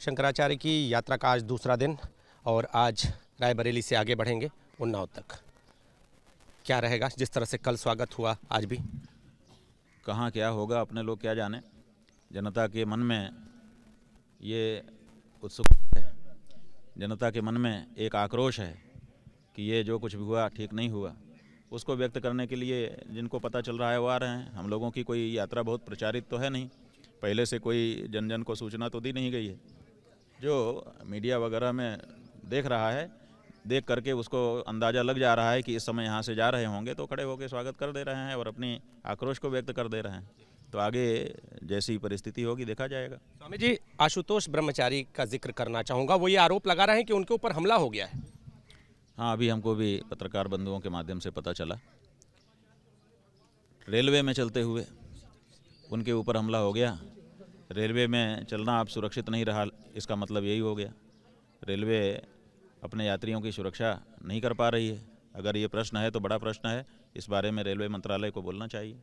शंकराचार्य की यात्रा का आज दूसरा दिन और आज रायबरेली से आगे बढ़ेंगे उन्नाव तक। क्या रहेगा, जिस तरह से कल स्वागत हुआ आज भी? कहाँ क्या होगा अपने लोग क्या जाने। जनता के मन में ये उत्सुकता है, जनता के मन में एक आक्रोश है कि ये जो कुछ भी हुआ ठीक नहीं हुआ। उसको व्यक्त करने के लिए जिनको पता चल रहा है वो आ रहे हैं। हम लोगों की कोई यात्रा बहुत प्रचारित तो है नहीं, पहले से कोई जन जन को सूचना तो दी नहीं गई है। जो मीडिया वगैरह में देख रहा है, देख करके उसको अंदाज़ा लग जा रहा है कि इस समय यहाँ से जा रहे होंगे, तो खड़े होकर स्वागत कर दे रहे हैं और अपनी आक्रोश को व्यक्त कर दे रहे हैं। तो आगे जैसी परिस्थिति होगी देखा जाएगा। स्वामी जी, आशुतोष ब्रह्मचारी का जिक्र करना चाहूँगा। वो ये आरोप लगा रहे हैं कि उनके ऊपर हमला हो गया है। हाँ, अभी हमको भी पत्रकार बंधुओं के माध्यम से पता चला, रेलवे में चलते हुए उनके ऊपर हमला हो गया। रेलवे में चलना अब सुरक्षित नहीं रहा, इसका मतलब यही हो गया। रेलवे अपने यात्रियों की सुरक्षा नहीं कर पा रही है। अगर ये प्रश्न है तो बड़ा प्रश्न है, इस बारे में रेलवे मंत्रालय को बोलना चाहिए।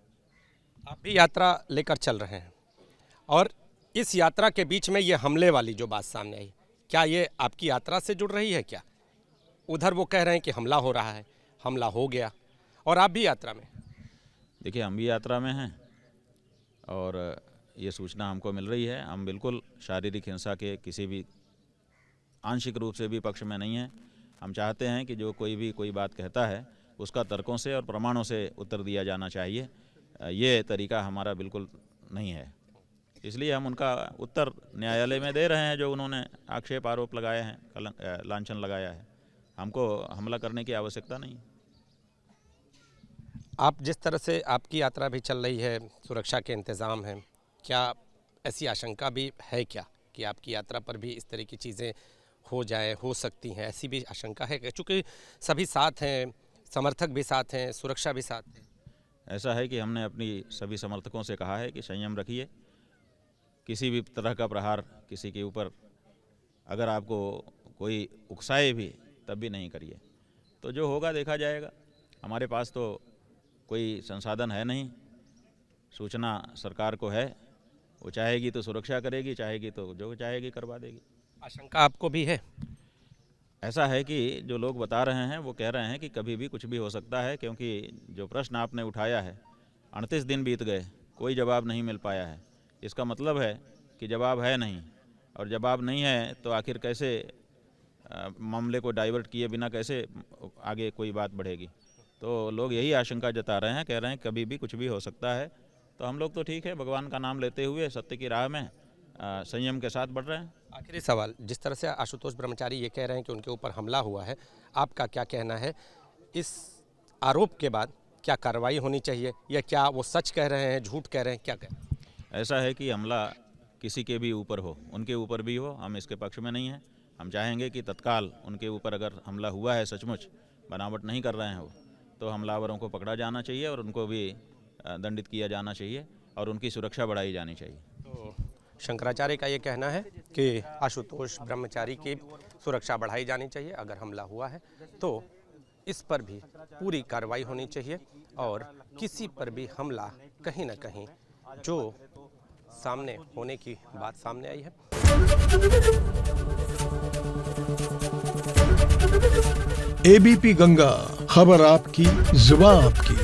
आप भी यात्रा लेकर चल रहे हैं और इस यात्रा के बीच में ये हमले वाली जो बात सामने आई, क्या ये आपकी यात्रा से जुड़ रही है क्या? उधर वो कह रहे हैं कि हमला हो रहा है, हमला हो गया, और आप भी यात्रा में। देखिए, हम भी यात्रा में हैं और ये सूचना हमको मिल रही है। हम बिल्कुल शारीरिक हिंसा के किसी भी आंशिक रूप से भी पक्ष में नहीं हैं। हम चाहते हैं कि जो कोई बात कहता है उसका तर्कों से और प्रमाणों से उत्तर दिया जाना चाहिए। ये तरीका हमारा बिल्कुल नहीं है, इसलिए हम उनका उत्तर न्यायालय में दे रहे हैं। जो उन्होंने आक्षेप आरोप लगाए हैं, लांछन लगाया है, हमको हमला करने की आवश्यकता नहीं। आप जिस तरह से आपकी यात्रा भी चल रही है, सुरक्षा के इंतज़ाम हैं, क्या ऐसी आशंका भी है क्या कि आपकी यात्रा पर भी इस तरह की चीज़ें हो सकती हैं? ऐसी भी आशंका है, चूँकि सभी साथ हैं, समर्थक भी साथ हैं, सुरक्षा भी साथ है। ऐसा है कि हमने अपनी सभी समर्थकों से कहा है कि संयम रखिए। किसी भी तरह का प्रहार किसी के ऊपर अगर आपको कोई उकसाए भी तब भी नहीं करिए। तो जो होगा देखा जाएगा। हमारे पास तो कोई संसाधन है नहीं, सूचना सरकार को है, वो चाहेगी तो सुरक्षा करेगी, चाहेगी तो जो चाहेगी करवा देगी। आशंका आपको भी है? ऐसा है कि जो लोग बता रहे हैं वो कह रहे हैं कि कभी भी कुछ भी हो सकता है, क्योंकि जो प्रश्न आपने उठाया है 38 दिन बीत गए, कोई जवाब नहीं मिल पाया है। इसका मतलब है कि जवाब है नहीं, और जवाब नहीं है तो आखिर कैसे मामले को डाइवर्ट किए बिना कैसे आगे कोई बात बढ़ेगी। तो लोग यही आशंका जता रहे हैं, कह रहे हैं कभी भी कुछ भी हो सकता है। तो हम लोग तो ठीक है, भगवान का नाम लेते हुए सत्य की राह में संयम के साथ बढ़ रहे हैं। आखिरी सवाल, जिस तरह से आशुतोष ब्रह्मचारी ये कह रहे हैं कि उनके ऊपर हमला हुआ है, आपका क्या कहना है? इस आरोप के बाद क्या कार्रवाई होनी चाहिए, या क्या वो सच कह रहे हैं, झूठ कह रहे हैं, क्या कह रहे हैं? ऐसा है कि हमला किसी के भी ऊपर हो, उनके ऊपर भी हो, हम इसके पक्ष में नहीं हैं। हम चाहेंगे कि तत्काल उनके ऊपर अगर हमला हुआ है, सचमुच बनावट नहीं कर रहे हैं वो, तो हमलावरों को पकड़ा जाना चाहिए और उनको भी दंडित किया जाना चाहिए और उनकी सुरक्षा बढ़ाई जानी चाहिए। तो शंकराचार्य का ये कहना है कि आशुतोष ब्रह्मचारी की सुरक्षा बढ़ाई जानी चाहिए। अगर हमला हुआ है तो इस पर भी पूरी कार्रवाई होनी चाहिए, और किसी पर भी हमला कहीं ना कहीं जो सामने होने की बात सामने आई है। एबीपी गंगा, खबर आपकी, जुबान आपकी।